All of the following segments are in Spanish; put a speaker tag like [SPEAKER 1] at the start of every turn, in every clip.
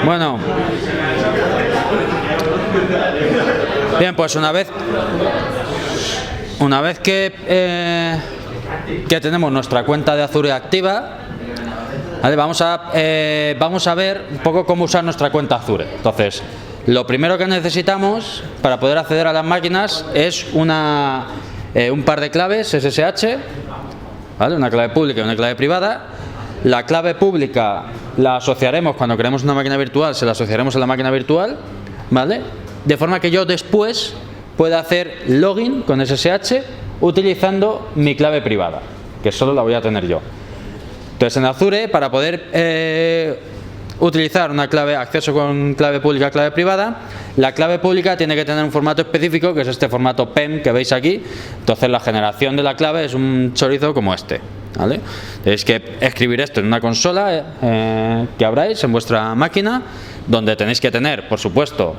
[SPEAKER 1] Bueno, bien, pues una vez que tenemos nuestra cuenta de Azure activa, ¿vale? Vamos a ver un poco cómo usar nuestra cuenta Azure. Entonces, lo primero que necesitamos para poder acceder a las máquinas es un par de claves SSH, ¿vale? Una clave pública y una clave privada. La clave pública la asociaremos cuando creemos una máquina virtual, se la asociaremos a la máquina virtual, ¿vale? De forma que yo después pueda hacer login con SSH utilizando mi clave privada, que solo la voy a tener yo. Entonces, en Azure, para poder utilizar una clave, acceso con clave pública, clave privada, la clave pública tiene que tener un formato específico, que es este formato PEM que veis aquí. Entonces, la generación de la clave es un chorizo como este, ¿vale? Tenéis que escribir esto en una consola que abráis en vuestra máquina, donde tenéis que tener, por supuesto,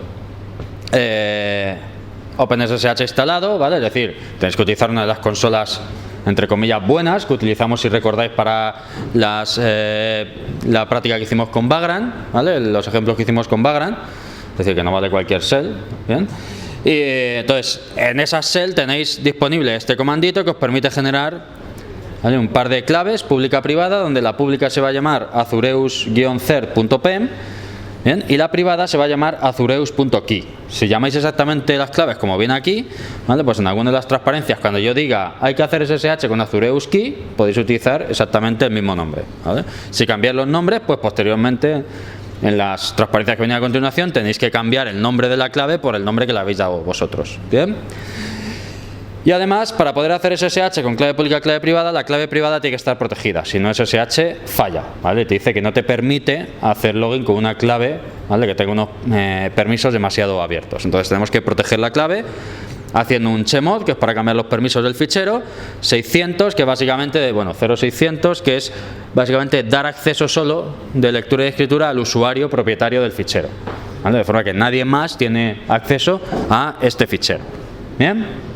[SPEAKER 1] OpenSSH instalado, ¿vale? Es decir, tenéis que utilizar una de las consolas, entre comillas, buenas, que utilizamos, si recordáis, para la práctica que hicimos con Vagrant, ¿vale? Los ejemplos que hicimos con Vagrant, es decir, que no vale cualquier shell, ¿bien? Y entonces, en esa shell tenéis disponible este comandito que os permite generar, ¿vale?, un par de claves, pública-privada, donde la pública se va a llamar azureus-cert.pem, ¿bien? Y la privada se va a llamar azureus.key. Si llamáis exactamente las claves como viene aquí, ¿vale?, pues en alguna de las transparencias, cuando yo diga hay que hacer SSH con Azureus Key, podéis utilizar exactamente el mismo nombre, ¿vale? Si cambiáis los nombres, pues posteriormente en las transparencias que vienen a continuación tenéis que cambiar el nombre de la clave por el nombre que le habéis dado vosotros, ¿bien? Y además, para poder hacer SSH con clave pública, clave privada, la clave privada tiene que estar protegida. Si no, SSH falla, ¿vale? Te dice que no te permite hacer login con una clave, ¿vale?, que tenga unos permisos demasiado abiertos. Entonces tenemos que proteger la clave haciendo un chmod, que es para cambiar los permisos del fichero, 600, que básicamente, bueno, 0600, que es básicamente dar acceso solo de lectura y escritura al usuario propietario del fichero, ¿vale? De forma que nadie más tiene acceso a este fichero. ¿Bien?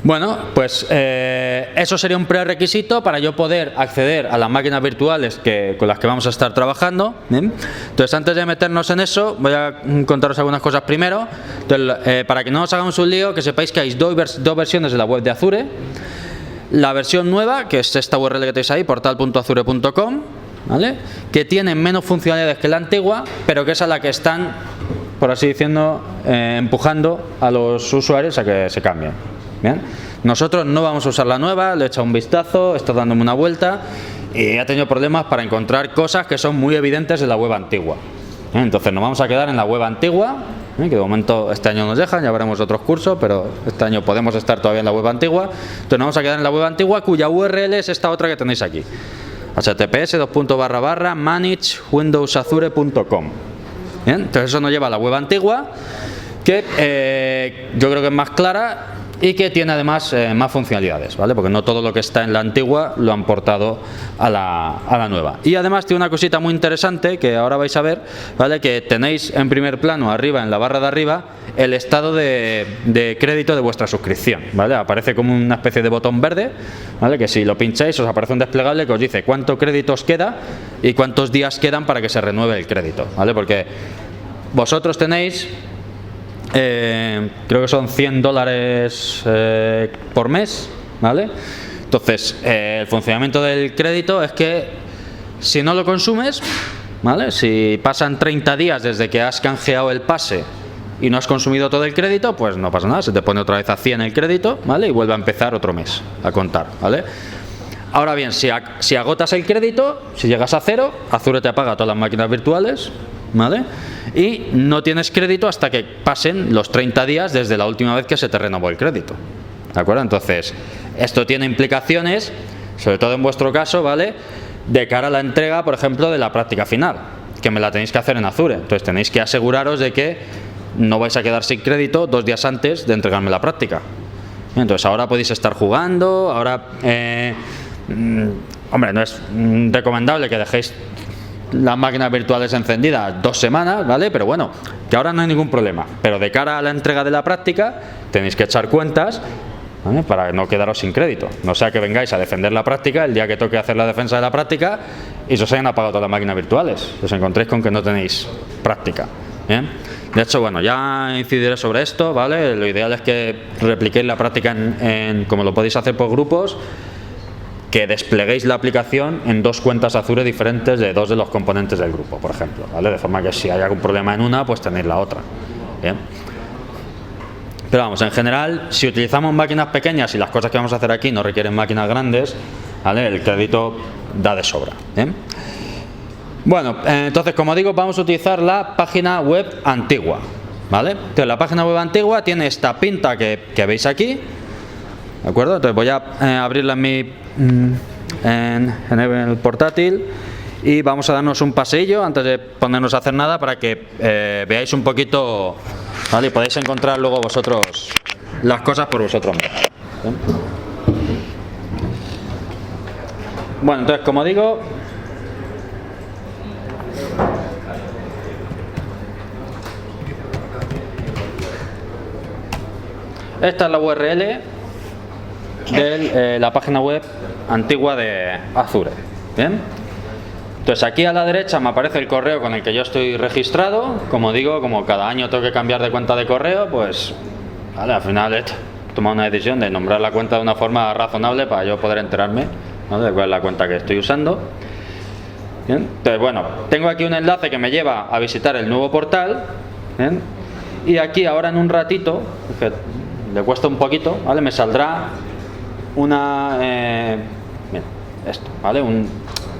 [SPEAKER 1] Bueno, pues eso sería un prerequisito para yo poder acceder a las máquinas virtuales con las que vamos a estar trabajando, ¿bien? Entonces, antes de meternos en eso, voy a contaros algunas cosas primero. Entonces, para que no os hagamos un lío, que sepáis que hay dos versiones de la web de Azure. La versión nueva, que es esta URL que tenéis ahí, portal.azure.com, ¿vale?, que tiene menos funcionalidades que la antigua, pero que es a la que están, por así diciendo, empujando a los usuarios a que se cambien. Bien, nosotros no vamos a usar la nueva, le he echado un vistazo, he estado dándome una vuelta y he tenido problemas para encontrar cosas que son muy evidentes en la web antigua. Bien, entonces nos vamos a quedar en la web antigua, que de momento este año nos dejan, ya veremos otros cursos, pero este año podemos estar todavía en la web antigua. Entonces nos vamos a quedar en la web antigua, cuya URL es esta otra que tenéis aquí, https://managewindowsazure.com. Bien, entonces eso nos lleva a la web antigua, que yo creo que es más clara y que tiene además más funcionalidades, ¿vale? Porque no todo lo que está en la antigua lo han portado a la nueva. Y además tiene una cosita muy interesante que ahora vais a ver, ¿vale?, que tenéis en primer plano arriba, en la barra de arriba, el estado de crédito de vuestra suscripción, ¿vale? Aparece como una especie de botón verde, ¿vale?, que si lo pincháis os aparece un desplegable que os dice cuánto crédito os queda y cuántos días quedan para que se renueve el crédito, ¿vale? Porque vosotros tenéis, creo que son $100 por mes, ¿vale? Entonces, el funcionamiento del crédito es que si no lo consumes, ¿vale?, si pasan 30 días desde que has canjeado el pase y no has consumido todo el crédito, pues no pasa nada, se te pone otra vez a 100 el crédito, ¿vale?, y vuelve a empezar otro mes a contar, ¿vale? Ahora bien, si agotas el crédito, si llegas a 0, Azure te apaga todas las máquinas virtuales, ¿vale?, y no tienes crédito hasta que pasen los 30 días desde la última vez que se te renovó el crédito, ¿de acuerdo? Entonces, esto tiene implicaciones, sobre todo en vuestro caso, ¿vale?, de cara a la entrega, por ejemplo, de la práctica final, que me la tenéis que hacer en Azure. Entonces tenéis que aseguraros de que no vais a quedar sin crédito 2 días antes de entregarme la práctica. Entonces ahora podéis estar jugando, ahora hombre, no es recomendable que dejéis las máquinas virtuales encendidas 2 semanas, ¿vale? Pero bueno, que ahora no hay ningún problema. Pero de cara a la entrega de la práctica, tenéis que echar cuentas ¿vale? Para no quedaros sin crédito. No sea que vengáis a defender la práctica el día que toque hacer la defensa de la práctica y se os hayan apagado todas las máquinas virtuales. Os encontréis con que no tenéis práctica. ¿Bien? De hecho, bueno, ya incidiré sobre esto, ¿vale? Lo ideal es que repliquéis la práctica como lo podéis hacer por grupos, que despleguéis la aplicación en 2 cuentas Azure diferentes de 2 de los componentes del grupo, por ejemplo, ¿vale? De forma que si hay algún problema en una, pues tenéis la otra. ¿Bien? Pero vamos, en general, si utilizamos máquinas pequeñas y las cosas que vamos a hacer aquí no requieren máquinas grandes, ¿vale? El crédito da de sobra. ¿Bien? Bueno, entonces, como digo, vamos a utilizar la página web antigua, ¿vale? Entonces, la página web antigua tiene esta pinta que veis aquí, ¿de acuerdo? Entonces voy a abrirla en el portátil y vamos a darnos un paseillo antes de ponernos a hacer nada para que veáis un poquito, ¿vale? Y podéis encontrar luego vosotros las cosas por vosotros mismos. ¿Bien? Bueno, entonces, como digo, esta es la URL de la página web antigua de Azure. ¿Bien? Entonces, aquí a la derecha me aparece el correo con el que yo estoy registrado. Como digo, como cada año tengo que cambiar de cuenta de correo, pues vale, al final he tomado una decisión de nombrar la cuenta de una forma razonable para yo poder enterarme, ¿no?, de cuál es la cuenta que estoy usando. ¿Bien? Entonces, bueno, tengo aquí un enlace que me lleva a visitar el nuevo portal. ¿Bien? Y aquí ahora en un ratito, que le cuesta un poquito, ¿vale?, me saldrá una bien, esto, ¿vale?,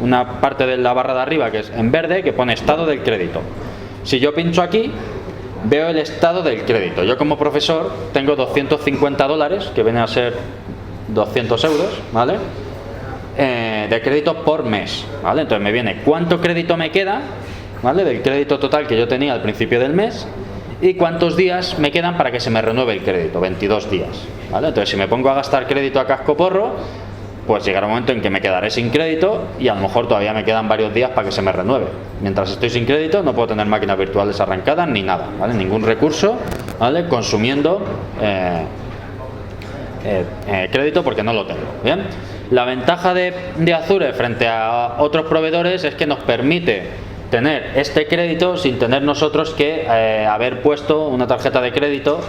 [SPEAKER 1] una parte de la barra de arriba que es en verde, que pone estado del crédito. Si yo pincho aquí, veo el estado del crédito. Yo como profesor tengo $250, que viene a ser 200 euros, ¿vale?, de crédito por mes, ¿vale? Entonces me viene cuánto crédito me queda, ¿vale?, del crédito total que yo tenía al principio del mes, y cuántos días me quedan para que se me renueve el crédito, 22 días, ¿vale? Entonces, si me pongo a gastar crédito a cascoporro, pues llegará un momento en que me quedaré sin crédito y a lo mejor todavía me quedan varios días para que se me renueve. Mientras estoy sin crédito no puedo tener máquinas virtuales arrancadas ni nada, ¿vale? Ningún recurso, ¿vale?, consumiendo crédito, porque no lo tengo. Bien, la ventaja de Azure frente a otros proveedores es que nos permite tener este crédito sin tener nosotros que haber puesto una tarjeta de crédito,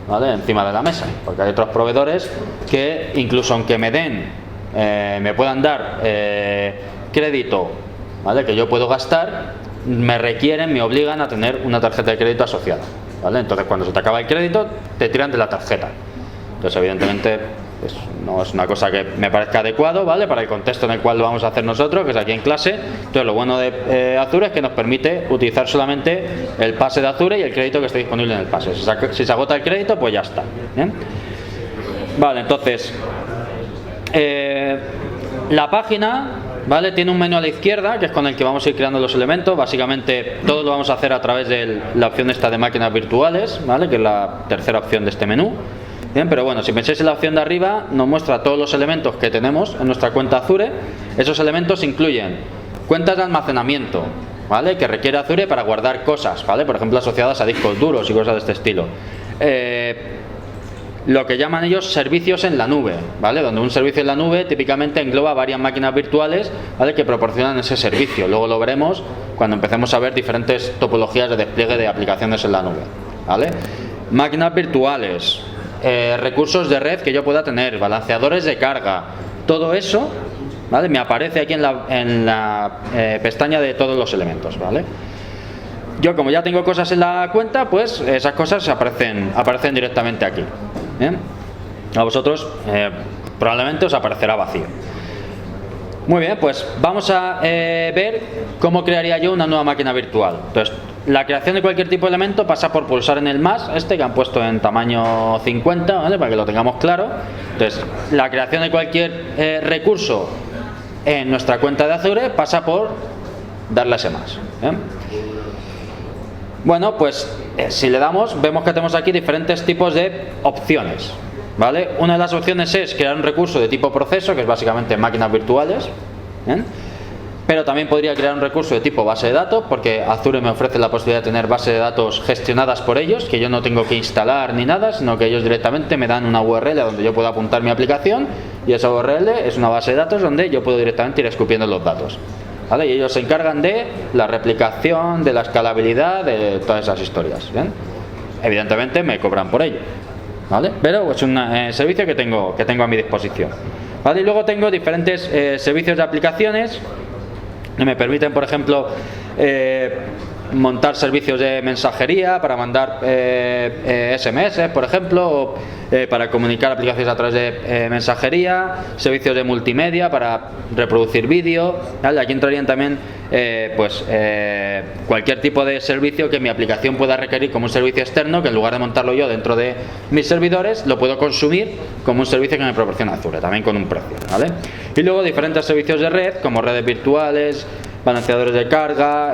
[SPEAKER 1] ¿vale?, encima de la mesa, porque hay otros proveedores que incluso aunque me den, me puedan dar crédito, ¿vale?, que yo puedo gastar, me requieren, me obligan a tener una tarjeta de crédito asociada, ¿vale? Entonces, cuando se te acaba el crédito, te tiran de la tarjeta. Entonces, evidentemente, pues, no es una cosa que me parezca adecuado, ¿vale?, para el contexto en el cual lo vamos a hacer nosotros, que es aquí en clase. Entonces, lo bueno de Azure es que nos permite utilizar solamente el pase de Azure y el crédito que esté disponible en el pase. Si se agota el crédito, pues ya está. ¿Bien? Vale, entonces, la página, ¿vale?, tiene un menú a la izquierda, que es con el que vamos a ir creando los elementos. Básicamente, todo lo vamos a hacer a través de la opción esta de máquinas virtuales, ¿vale?, que es la tercera opción de este menú. Bien, pero bueno, si pensáis en la opción de arriba, nos muestra todos los elementos que tenemos en nuestra cuenta Azure. Esos elementos incluyen cuentas de almacenamiento, ¿vale?, que requiere Azure para guardar cosas, ¿vale?, por ejemplo, asociadas a discos duros y cosas de este estilo. Lo que llaman ellos servicios en la nube, ¿vale?, donde un servicio en la nube típicamente engloba varias máquinas virtuales, ¿vale?, que proporcionan ese servicio. Luego lo veremos cuando empecemos a ver diferentes topologías de despliegue de aplicaciones en la nube, ¿vale? Máquinas virtuales, recursos de red que yo pueda tener, balanceadores de carga, todo eso, ¿vale?, me aparece aquí en la pestaña de todos los elementos, ¿vale? Yo, como ya tengo cosas en la cuenta, pues esas cosas aparecen directamente aquí. ¿Bien? A vosotros probablemente os aparecerá vacío. Muy bien, pues vamos a ver cómo crearía yo una nueva máquina virtual. Entonces, la creación de cualquier tipo de elemento pasa por pulsar en el más, que han puesto en tamaño 50, ¿vale?, para que lo tengamos claro. Entonces, la creación de cualquier recurso en nuestra cuenta de Azure pasa por darle a ese más. ¿Bien? Bueno, pues si le damos, vemos que tenemos aquí diferentes tipos de opciones, ¿vale? Una de las opciones es crear un recurso de tipo proceso, que es básicamente máquinas virtuales. ¿Bien? pero también podría crear un recurso de tipo base de datos, porque Azure me ofrece la posibilidad de tener bases de datos gestionadas por ellos, que yo no tengo que instalar ni nada, sino que ellos directamente me dan una URL donde yo puedo apuntar mi aplicación, y esa URL es una base de datos donde yo puedo directamente ir escupiendo los datos, ¿vale? Y ellos se encargan de la replicación, de la escalabilidad, de todas esas historias, ¿bien? Evidentemente me cobran por ello, ¿vale? Pero es un servicio que tengo a mi disposición, ¿vale? Y luego tengo diferentes servicios de aplicaciones que me permiten, por ejemplo, montar servicios de mensajería para mandar SMS, por ejemplo, o para comunicar aplicaciones a través de mensajería, servicios de multimedia para reproducir vídeo, ¿vale? Aquí entrarían también cualquier tipo de servicio que mi aplicación pueda requerir como un servicio externo, que en lugar de montarlo yo dentro de mis servidores, lo puedo consumir como un servicio que me proporciona Azure, también con un precio, ¿vale? Y luego diferentes servicios de red, como redes virtuales, balanceadores de carga,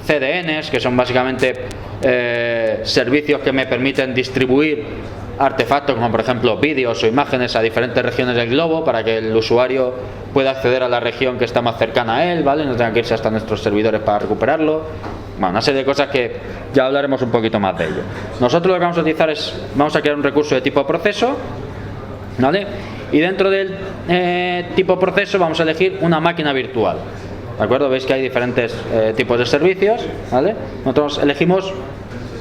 [SPEAKER 1] CDNs, que son básicamente servicios que me permiten distribuir artefactos como por ejemplo vídeos o imágenes a diferentes regiones del globo para que el usuario pueda acceder a la región que está más cercana a él, ¿vale? No tenga que irse hasta nuestros servidores para recuperarlo. Bueno, una serie de cosas que ya hablaremos un poquito más de ello. Nosotros lo que vamos a utilizar vamos a crear un recurso de tipo proceso, ¿vale? Y dentro del tipo proceso vamos a elegir una máquina virtual, ¿de acuerdo? Veis que hay diferentes tipos de servicios, ¿vale? Nosotros elegimos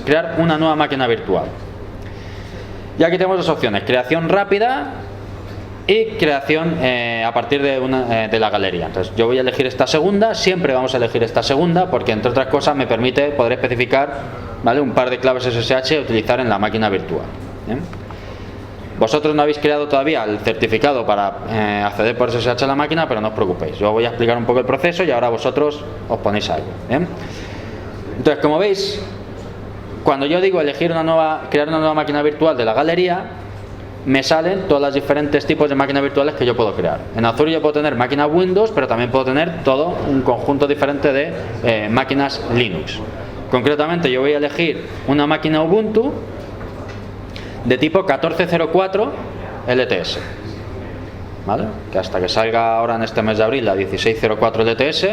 [SPEAKER 1] crear una nueva máquina virtual. Y aquí tenemos dos opciones: creación rápida y creación a partir de la galería. Entonces yo voy a elegir esta segunda, siempre vamos a elegir esta segunda, porque entre otras cosas me permite poder especificar, ¿vale?, un par de claves SSH a utilizar en la máquina virtual, ¿bien? Vosotros no habéis creado todavía el certificado para acceder por SSH a la máquina, pero no os preocupéis, yo voy a explicar un poco el proceso y ahora vosotros os ponéis a ello, ¿bien? Entonces, como veis, cuando yo digo crear una nueva máquina virtual de la galería, me salen todos los diferentes tipos de máquinas virtuales que yo puedo crear. En Azure yo puedo tener máquinas Windows, pero también puedo tener todo un conjunto diferente de máquinas Linux. Concretamente yo voy a elegir una máquina Ubuntu de tipo 1404 LTS, ¿vale? Que hasta que salga ahora en este mes de abril la 1604 LTS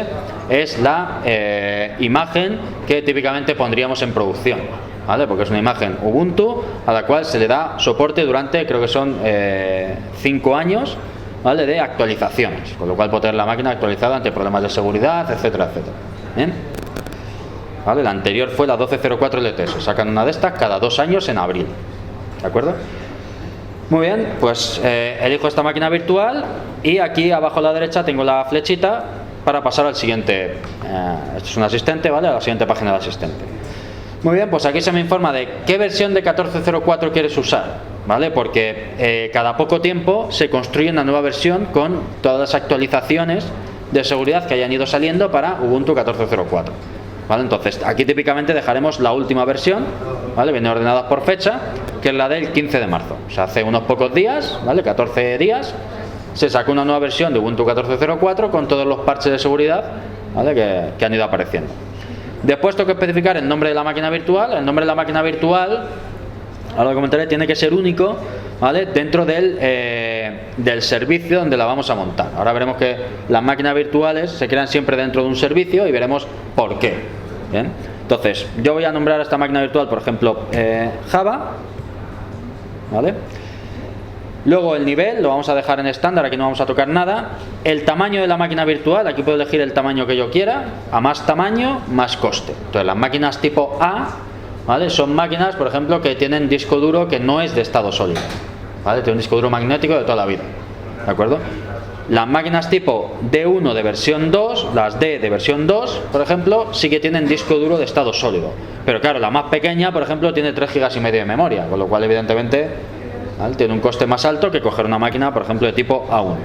[SPEAKER 1] es la imagen que típicamente pondríamos en producción, ¿vale? Porque es una imagen Ubuntu a la cual se le da soporte durante, creo que son 5 años, ¿vale?, de actualizaciones, con lo cual puedo tener la máquina actualizada ante problemas de seguridad, etcétera, etcétera. ¿Bien? ¿Vale? La anterior fue la 1204 LTS, sacan una de estas cada 2 años en abril, ¿de acuerdo? Muy bien, pues elijo esta máquina virtual y aquí abajo a la derecha tengo la flechita para pasar al siguiente. Esto es un asistente, ¿vale?, a la siguiente página del asistente. Muy bien, pues aquí se me informa de qué versión de 1404 quieres usar, ¿vale? Porque cada poco tiempo se construye una nueva versión con todas las actualizaciones de seguridad que hayan ido saliendo para Ubuntu 1404. ¿Vale? Entonces, aquí típicamente dejaremos la última versión, ¿vale?, viene ordenada por fecha, que es la del 15 de marzo. O sea, hace unos pocos días, ¿vale?, 14 días, se sacó una nueva versión de Ubuntu 1404 con todos los parches de seguridad, ¿vale?, que han ido apareciendo. Después tengo que especificar el nombre de la máquina virtual. El nombre de la máquina virtual, ahora lo comentaré, tiene que ser único, ¿vale?, dentro del servicio donde la vamos a montar. Ahora veremos que las máquinas virtuales se crean siempre dentro de un servicio y veremos por qué. ¿Bien? Entonces, yo voy a nombrar a esta máquina virtual, por ejemplo, Java, ¿vale? Luego el nivel lo vamos a dejar en estándar, aquí no vamos a tocar nada. El tamaño de la máquina virtual, aquí puedo elegir el tamaño que yo quiera. A más tamaño, más coste. Entonces las máquinas tipo A, ¿vale?, son máquinas, por ejemplo, que tienen disco duro que no es de estado sólido, ¿vale? Tiene un disco duro magnético de toda la vida, ¿de acuerdo? Las máquinas tipo D1 de versión 2, las D de versión 2, por ejemplo, sí que tienen disco duro de estado sólido. Pero claro, la más pequeña, por ejemplo, tiene 3,5 GB de memoria, con lo cual evidentemente, ¿vale?, tiene un coste más alto que coger una máquina, por ejemplo, de tipo A1.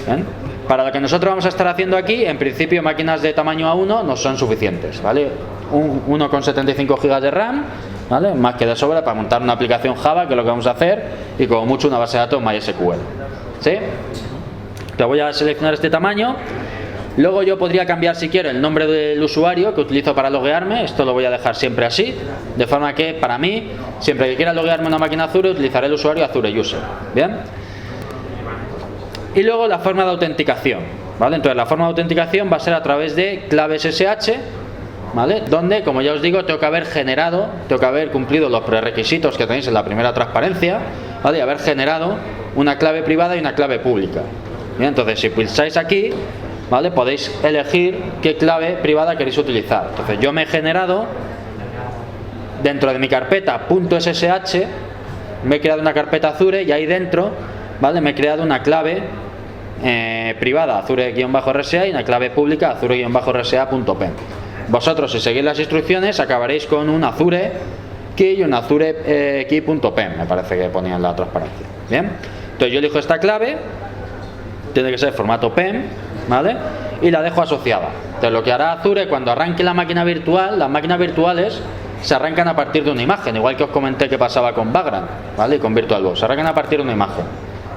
[SPEAKER 1] ¿Bien? Para lo que nosotros vamos a estar haciendo aquí, en principio máquinas de tamaño A1 no son suficientes, ¿vale? 1,75 GB de RAM, ¿vale?, más que de sobra para montar una aplicación Java, que es lo que vamos a hacer, y como mucho una base de datos MySQL, ¿sí? Entonces voy a seleccionar este tamaño. Luego yo podría cambiar, si quiero, el nombre del usuario que utilizo para loguearme. Esto lo voy a dejar siempre así, de forma que para mí, siempre que quiera loguearme en una máquina Azure, utilizaré el usuario Azure User. ¿Bien? Y luego la forma de autenticación, ¿vale? Entonces la forma de autenticación va a ser a través de claves SSH, ¿vale? Donde, como ya os digo, tengo que haber cumplido los prerequisitos que tenéis en la primera transparencia, ¿vale? Y haber generado una clave privada y una clave pública. Bien, entonces si pulsáis aquí, ¿vale? Podéis elegir qué clave privada queréis utilizar. Entonces yo me he generado dentro de mi carpeta .ssh, me he creado una carpeta Azure y ahí dentro, ¿vale? Me he creado una clave privada Azure-RSA y una clave pública Azure-RSA.pen. Vosotros, si seguís las instrucciones, acabaréis con un Azure Key y un Azure Key.pen, me parece que ponía en la transparencia. Bien, entonces yo elijo esta clave, tiene que ser formato PEM, ¿vale? Y la dejo asociada. Entonces lo que hará Azure cuando arranque la máquina virtual, las máquinas virtuales se arrancan a partir de una imagen, igual que os comenté que pasaba con Vagrant, ¿vale? Y con VirtualBox, se arrancan a partir de una imagen,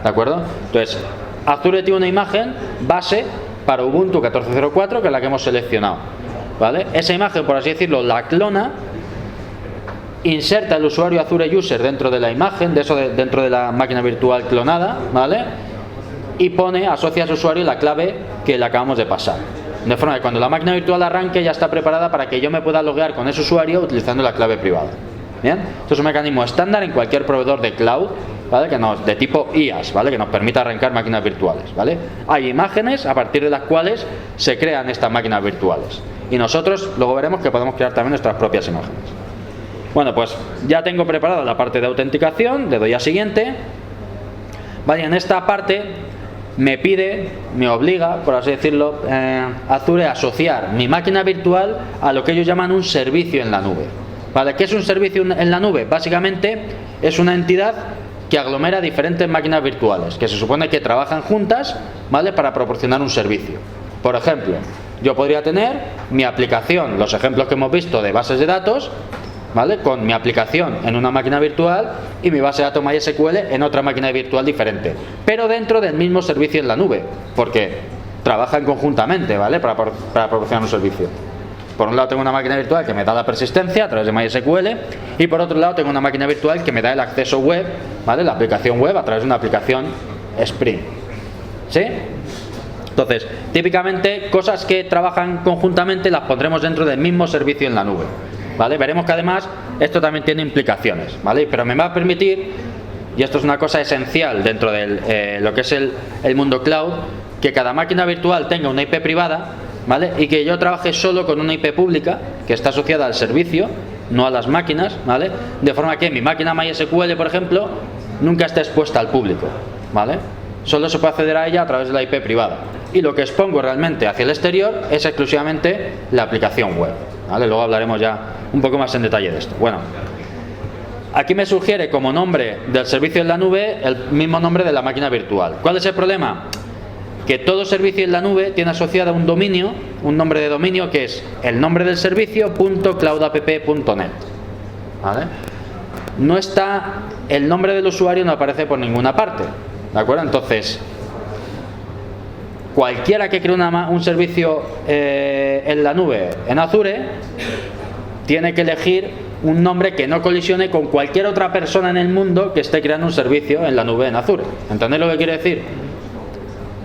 [SPEAKER 1] ¿de acuerdo? Entonces Azure tiene una imagen base para Ubuntu 14.04, que es la que hemos seleccionado, ¿vale? Esa imagen, por así decirlo, la clona, inserta el usuario Azure User dentro de la imagen, dentro de la máquina virtual clonada, ¿vale? Y asocia a su usuario la clave que le acabamos de pasar. De forma que cuando la máquina virtual arranque ya está preparada para que yo me pueda loguear con ese usuario utilizando la clave privada. Bien, esto es un mecanismo estándar en cualquier proveedor de cloud, ¿vale? De tipo IaaS, ¿vale? Que nos permita arrancar máquinas virtuales, ¿vale? Hay imágenes a partir de las cuales se crean estas máquinas virtuales. Y nosotros luego veremos que podemos crear también nuestras propias imágenes. Bueno, pues ya tengo preparada la parte de autenticación, le doy a siguiente. Vale, en esta parte me obliga, por así decirlo, Azure a asociar mi máquina virtual a lo que ellos llaman un servicio en la nube. ¿Vale? ¿Qué es un servicio en la nube? Básicamente es una entidad que aglomera diferentes máquinas virtuales, que se supone que trabajan juntas, ¿vale? Para proporcionar un servicio. Por ejemplo, yo podría tener mi aplicación, los ejemplos que hemos visto de bases de datos, ¿vale? Con mi aplicación en una máquina virtual y mi base de datos MySQL en otra máquina virtual diferente, pero dentro del mismo servicio en la nube, porque trabajan conjuntamente, ¿vale? Para proporcionar un servicio. Por un lado tengo una máquina virtual que me da la persistencia a través de MySQL y por otro lado tengo una máquina virtual que me da el acceso web, ¿vale? La aplicación web a través de una aplicación Spring. ¿Sí? Entonces, típicamente cosas que trabajan conjuntamente las pondremos dentro del mismo servicio en la nube, ¿vale? Veremos que además esto también tiene implicaciones, ¿vale? Pero me va a permitir, y esto es una cosa esencial dentro de lo que es el mundo cloud, que cada máquina virtual tenga una IP privada, ¿vale? Y que yo trabaje solo con una IP pública que está asociada al servicio, no a las máquinas, ¿vale? De forma que mi máquina MySQL, por ejemplo, nunca esté expuesta al público, ¿vale? Solo se puede acceder a ella a través de la IP privada. Y lo que expongo realmente hacia el exterior es exclusivamente la aplicación web, ¿vale? Luego hablaremos ya un poco más en detalle de esto. Bueno, aquí me sugiere como nombre del servicio en la nube el mismo nombre de la máquina virtual. ¿Cuál es el problema? Que todo servicio en la nube tiene asociado un dominio, un nombre de dominio que es el nombre del servicio .cloudapp.net, ¿vale? No está, el nombre del usuario no aparece por ninguna parte, ¿de acuerdo? Entonces, cualquiera que cree un servicio en la nube en Azure tiene que elegir un nombre que no colisione con cualquier otra persona en el mundo que esté creando un servicio en la nube en Azure. ¿Entendéis lo que quiere decir?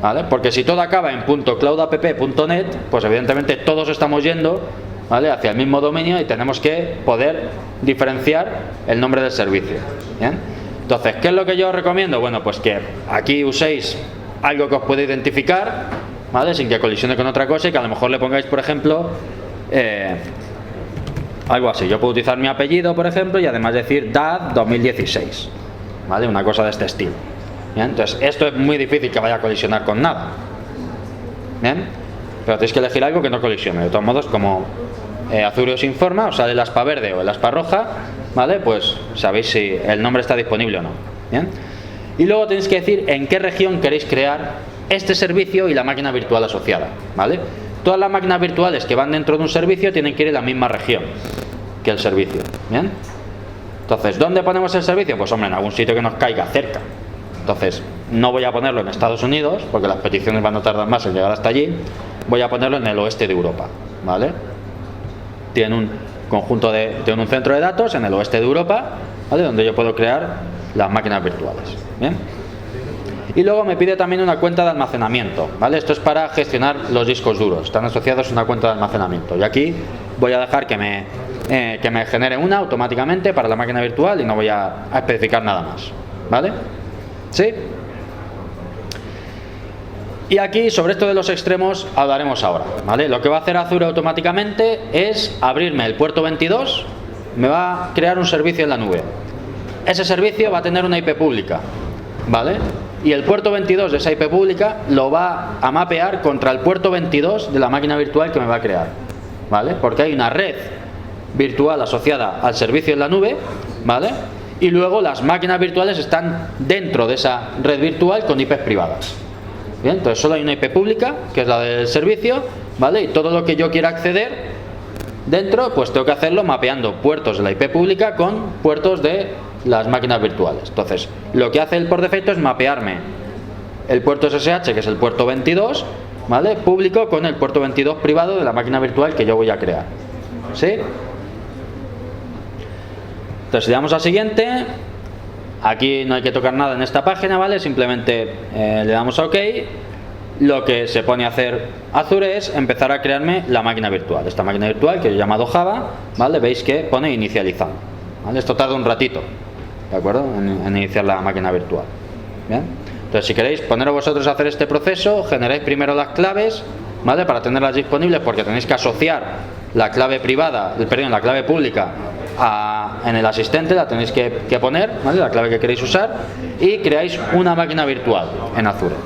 [SPEAKER 1] ¿Vale? Porque si todo acaba en .cloudapp.net, pues evidentemente todos estamos yendo, ¿vale? Hacia el mismo dominio y tenemos que poder diferenciar el nombre del servicio. ¿Bien? Entonces, ¿qué es lo que yo os recomiendo? Bueno, pues que aquí uséis algo que os pueda identificar, ¿vale? Sin que colisione con otra cosa y que a lo mejor le pongáis, por ejemplo, algo así. Yo puedo utilizar mi apellido, por ejemplo, y además decir DAD 2016, ¿vale? Una cosa de este estilo. ¿Bien? Entonces, esto es muy difícil que vaya a colisionar con nada. ¿Bien? Pero tenéis que elegir algo que no colisione. De todos modos, como Azure os informa, os sale el aspa verde o el aspa roja, ¿vale? Pues sabéis si el nombre está disponible o no. ¿Bien? Y luego tenéis que decir en qué región queréis crear este servicio y la máquina virtual asociada, ¿vale? Todas las máquinas virtuales que van dentro de un servicio tienen que ir en la misma región que el servicio. ¿Bien? Entonces, ¿dónde ponemos el servicio? Pues hombre, en algún sitio que nos caiga cerca. Entonces, no voy a ponerlo en Estados Unidos, porque las peticiones van a tardar más en llegar hasta allí. Voy a ponerlo en el oeste de Europa, ¿vale? Tiene un conjunto tiene un centro de datos en el oeste de Europa, ¿vale? Donde yo puedo crear las máquinas virtuales. ¿Bien? Y luego me pide también una cuenta de almacenamiento, ¿vale? Esto es para gestionar los discos duros, están asociados a una cuenta de almacenamiento. Y aquí voy a dejar que me genere una automáticamente para la máquina virtual y no voy a especificar nada más, ¿vale? ¿Sí? Y aquí sobre esto de los extremos hablaremos ahora, ¿vale? Lo que va a hacer Azure automáticamente es abrirme el puerto 22, me va a crear un servicio en la nube. Ese servicio va a tener una IP pública, ¿vale? Y el puerto 22 de esa IP pública lo va a mapear contra el puerto 22 de la máquina virtual que me va a crear, ¿vale? Porque hay una red virtual asociada al servicio en la nube, ¿vale? Y luego las máquinas virtuales están dentro de esa red virtual con IPs privadas. Bien, entonces solo hay una IP pública, que es la del servicio, ¿vale? Y todo lo que yo quiera acceder dentro, pues tengo que hacerlo mapeando puertos de la IP pública con puertos de las máquinas virtuales. Entonces, lo que hace él por defecto es mapearme el puerto SSH, que es el puerto 22, ¿vale? Público, con el puerto 22 privado de la máquina virtual que yo voy a crear. ¿Sí? Entonces, le damos a siguiente. Aquí no hay que tocar nada en esta página, ¿vale? Simplemente le damos a OK. Lo que se pone a hacer Azure es empezar a crearme la máquina virtual. Esta máquina virtual que yo he llamado Java, ¿vale? Veis que pone inicializando, ¿vale? Esto tarda un ratito, ¿de acuerdo? En iniciar la máquina virtual. ¿Bien? Entonces, si queréis poneros vosotros a hacer este proceso, generáis primero las claves, ¿vale? Para tenerlas disponibles, porque tenéis que asociar la clave privada, perdón, la clave pública en el asistente, la tenéis que poner, ¿vale? La clave que queréis usar, y creáis una máquina virtual en Azure.